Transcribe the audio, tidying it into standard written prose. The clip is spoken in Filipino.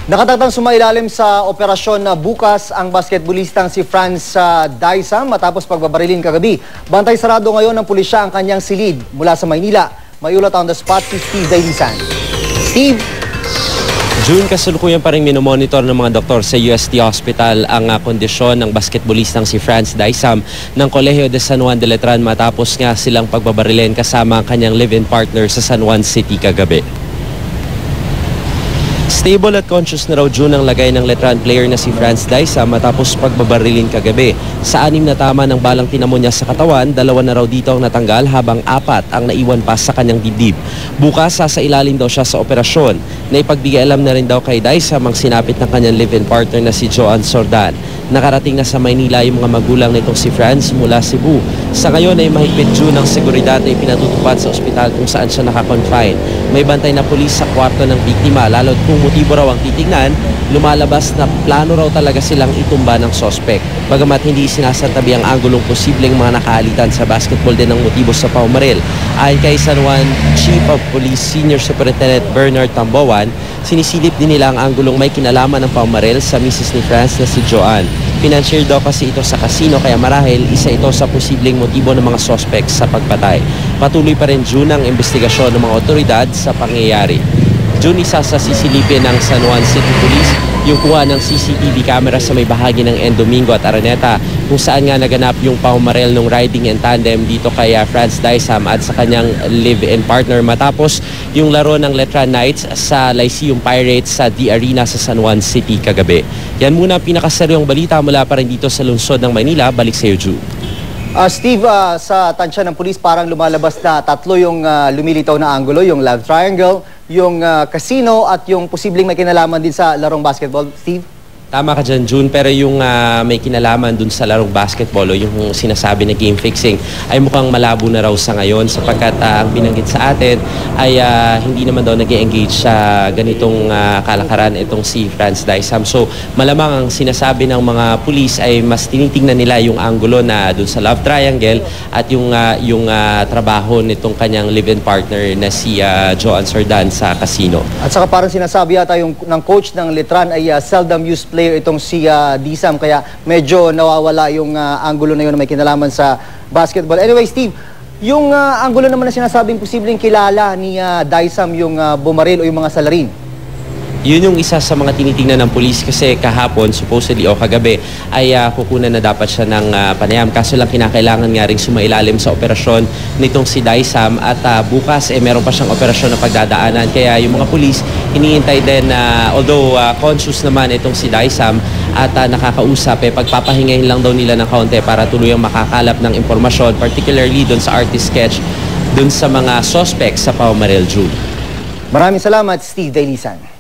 Nakatatang sumailalim sa operasyon na bukas ang basketballistang si Franz Daisam matapos pagbabarilin kagabi. Bantay sarado ngayon ng pulisya ang kanyang silid mula sa Maynila. May ulat on the spot si Steve Dailisan. Steve! June, kasalukuyan pa rin minomonitor ng mga doktor sa UST Hospital ang kondisyon ng basketballistang si Franz Daisam ng Colegio de San Juan de Letran matapos nga silang pagbabarilin kasama ang kanyang live-in partner sa San Juan City kagabi. Stable at conscious na raw June ang lagay ng Letran player na si Franz Daisam matapos pagbabarilin kagabi. Sa 6 na tama ng balang tinamo niya sa katawan, 2 na raw dito ang natanggal habang 4 ang naiwan pa sa kanyang dibdib. Bukas, sasailalim daw siya sa operasyon. Naipagbigay alam na rin daw kay Daisam ang sinapit ng kanyang live-in partner na si Joan Sordan. Nakarating na sa Maynila yung mga magulang nitong si Franz mula Cebu. Sa ngayon ay mahigpit June ang seguridad na ipinatutupad sa ospital kung saan siya nakakonfine. May bantay na pulis sa kwarto ng biktima, lalo't kung motibo raw ang titignan, lumalabas na plano raw talaga silang itumba ng sospek. Bagamat hindi sinasantabi ang anggulong posibleng mga nakaalitan sa basketball din ng motibo sa paumaril. Ayon kay San Juan Chief of Police Senior Superintendent Bernard Tamboan, sinisilip din nila ang anggulong may kinalaman ng paumaril sa misis ni Franz na si Joan. Financier daw kasi ito sa casino kaya marahil isa ito sa posibleng motibo ng mga sospek sa pagpatay. Patuloy pa rin June ang investigasyon ng mga otoridad sa pangyayari. June, isa sa sisilipin ng San Juan City Police yung kuha ng CCTV camera sa may bahagi ng Domingo at Araneta kung saan nga naganap yung paumarel ng riding in tandem dito kay Franz Daisam at sa kanyang live-in partner matapos yung laro ng Letran Knights sa Lyceum Pirates sa The Arena sa San Juan City kagabi. Yan muna ang pinakaseryong balita mula pa rin dito sa lungsod ng Maynila. Balik sa iyo, June. Steve, sa tansya ng pulis parang lumalabas na 3 yung lumilitaw na angulo, yung love triangle, yung casino at yung posibleng may kinalaman din sa larong basketball. Steve? Tama ka dyan, June, pero yung may kinalaman dun sa larong basketball o yung sinasabi na game fixing ay mukhang malabo na raw sa ngayon sapagkat ang binanggit sa atin ay hindi naman daw nag-engage sa ganitong kalakaran itong si Franz Daisam. So malamang ang sinasabi ng mga pulis ay mas tinitingnan nila yung angulo na dun sa love triangle at yung trabaho nitong kanyang live-in partner na si Joan Sordan sa casino. At saka parang sinasabi yata yung ng coach ng Letran ay seldom used player itong si Daisam kaya medyo nawawala yung angulo na yun na may kinalaman sa basketball. Anyway, Steve, yung angulo naman na sinasabing posibleng kilala ni Daisam yung bumaril o yung mga salarin. Yun yung isa sa mga tinitingnan ng pulis kasi kahapon, supposedly o kagabi, ay kukunan na dapat siya ng panayam. Kaso lang kinakailangan nga rin sumailalim sa operasyon nitong si Daisam at bukas meron pa siyang operasyon na pagdadaanan. Kaya yung mga pulis hinihintay din na although conscious naman itong si Daisam at nakakausap, pagpapahingahin lang daw nila ng kaunti para tuluyang makakalap ng impormasyon, particularly dun sa artist sketch, dun sa mga suspects sa paumaril, June. Maraming salamat, Steve Dailisan.